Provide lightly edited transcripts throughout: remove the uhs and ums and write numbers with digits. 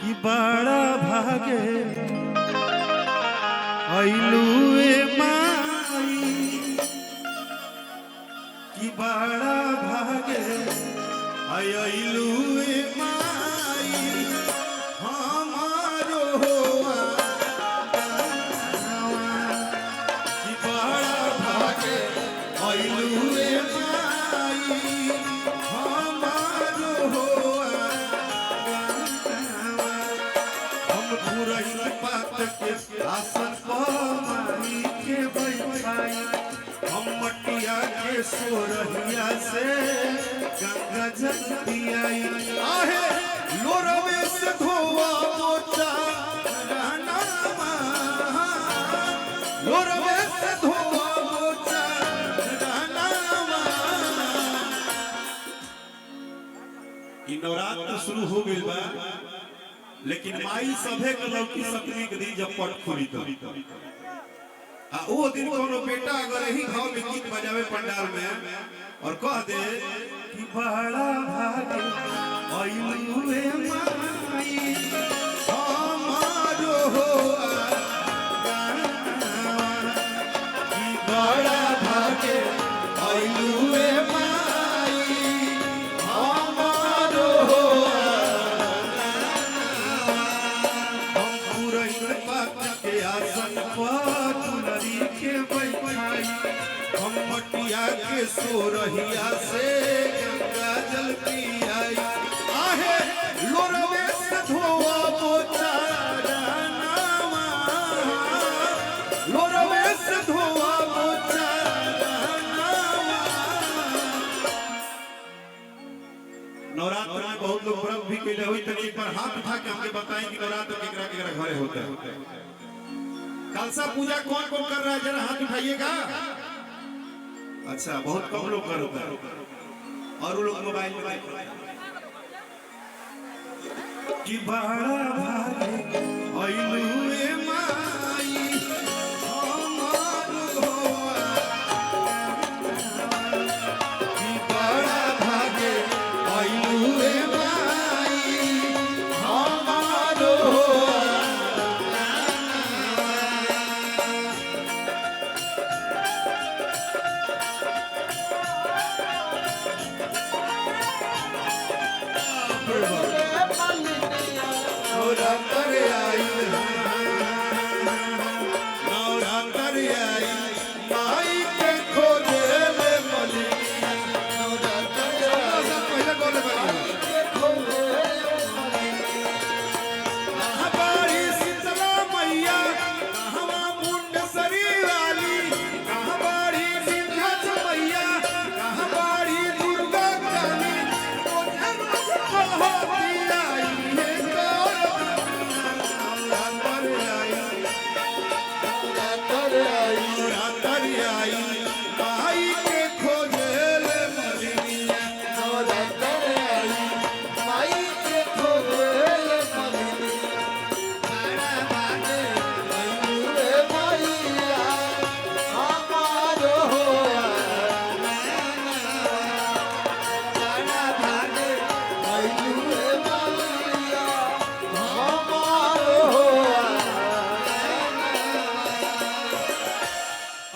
कि बड़ा भागे अइलुए माई कि बड़ा भागे अइलुए माई हमारो कि बड़ा भागे अइलुए माई हमारो हम पुरैन पात के आसन माई के बैठाई हम मटिया के सोरहिया से गंगा जल पियाई आहे लोरवे से धोवा मोचा रानावा लोरवे से धोवा मोचा रानावा। ई नवरात्र शुरू हो गइल बा लेकिन माई सभे के लौकी सप्तमी के दिन जब पट खुली तो आ वो दिन कोनो बेटा अगर यही भाव में गीत बजावे पंडाल में और कह दे कि बड़ा भागे अइलुए माई हमारो कि बड़ा भागे अइलुए माई हमारो हम पुरैन पात के आसन पर के बैठाई हम मटिया के सोरहिया से गंगा जल पियाई आहे लोरवे से धोवा मोचा रानावा लोरवे से धोवा मोचा रानावा। नवरात्र में बहुत लोग व्रत भी कैले हुई तनी एक बार हाथ उठा के हमके बताएं कि नवरात्र केकरा केकरा घरे होता है। कलसा पूजा कौन कौन कर रहा है जरा हाथ उठाइएगा। अच्छा बहुत कम लोग करते हैं और वो लोग मोबाइल में कि बड़ा भागे अइलुए माई हमारो कि बड़ा भागे अइलुए माई हमारो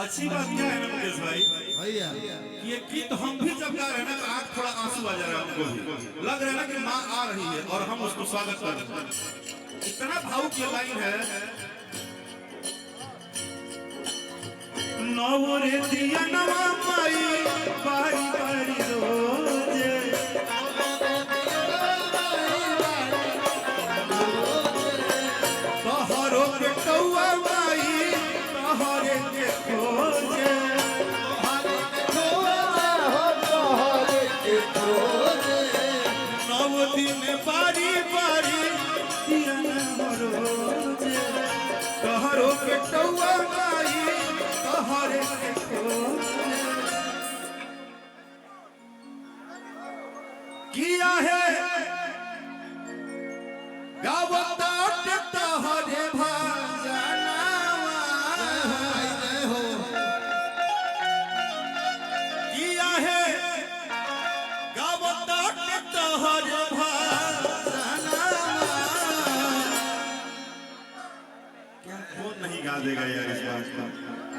अच्छी बात क्या है ना मुकेश भाई भैया ये गीत हम भी जब गा रहे हैं ना तो आँख थोड़ा आंसू आ जा रहा है हमको लग रहा है ना कि माँ आ रही है और हम उसको स्वागत कर रहे हैं। इतना भावुक ये लाइन है नवरे दिया नवा माई बारी बारी रोजे तोहरो बेटौआ माई तोहरे के खोजे नव दिन बारी बारी दिया रोजे तोहरो बेटौआ माई तोहरे के खोजे किया है गावता तोहरे मिटा देगा यार इस बात का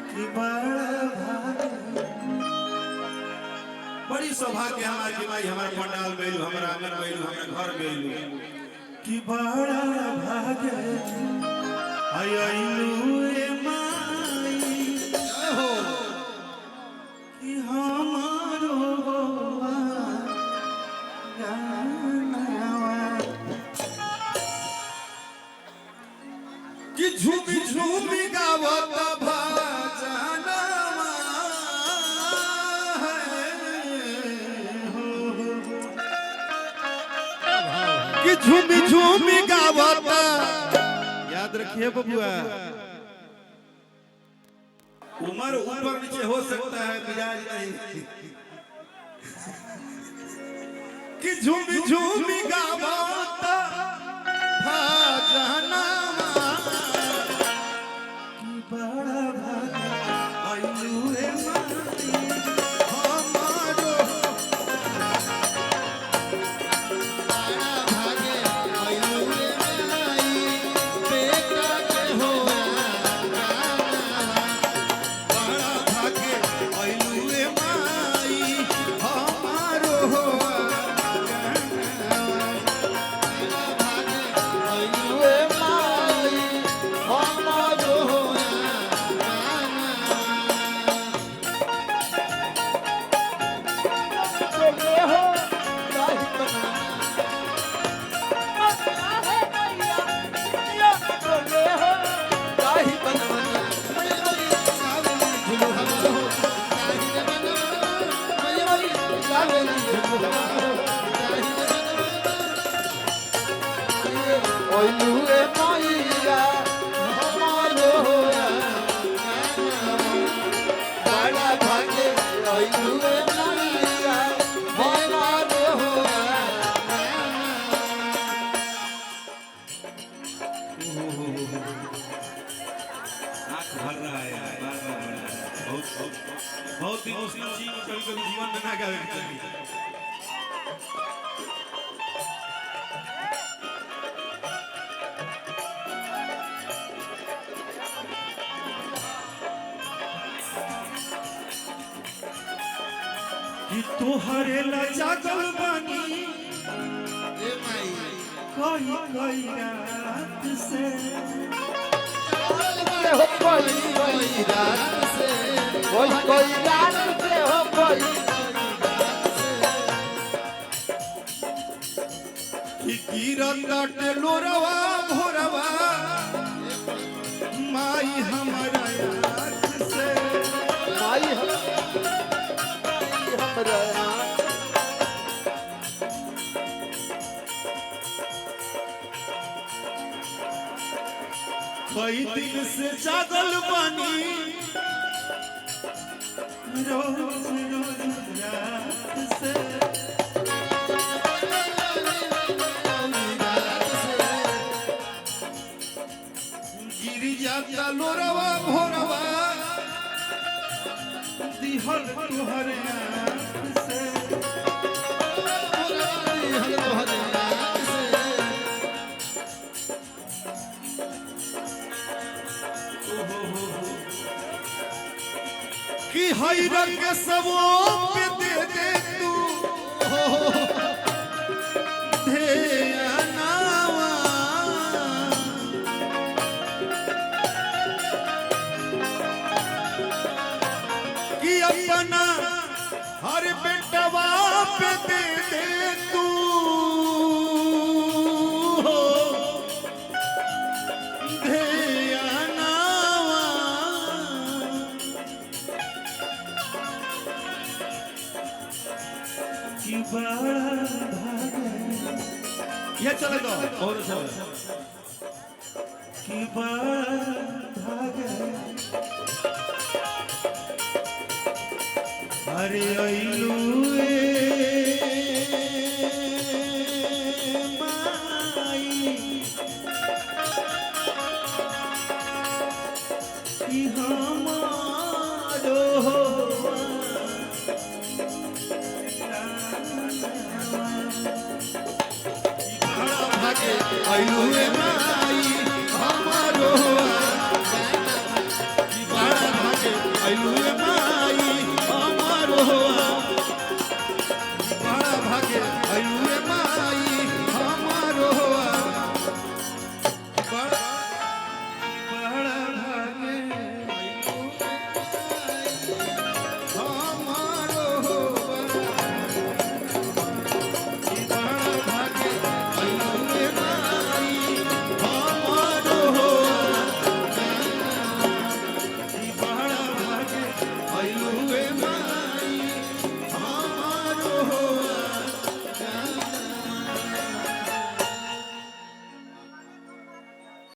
कि बड़ी सौभाग्य हमारे कि भाई हमारे पंडाल में हमारा आंगन में हमारे घर में कि बड़ा भाग्य आइलू ए माई हो कि हमारो कि झूमी झूमी गावत भजनमा कि झूमी झूमी गावत याद रखिए बबुआ उम्र ऊपर नीचे हो सकता है मिजाज नहीं कि झूमी झूमी गावत भजनमा बहुत इमोशनल चीज कभी कभी जीवन में ना गावे चाहिए कि तोहरे ला जागल बानी ए माई कोई रात से हो कोई रात से कोई रात से हो कोई कि गिरत लोरवा भोरवा माई हमारा आँख से माई हमारा कई दिन से जागल बानी रोज रोज रात से गिरी जाता लोरवा भोरवा दिहल तुहरे आँख से कि हई रंग सबो पे दे दे तू ध्यानवा कि अपना हर बेटवा पे दे दे तू ये चले दो और चलो कि अरे अइलू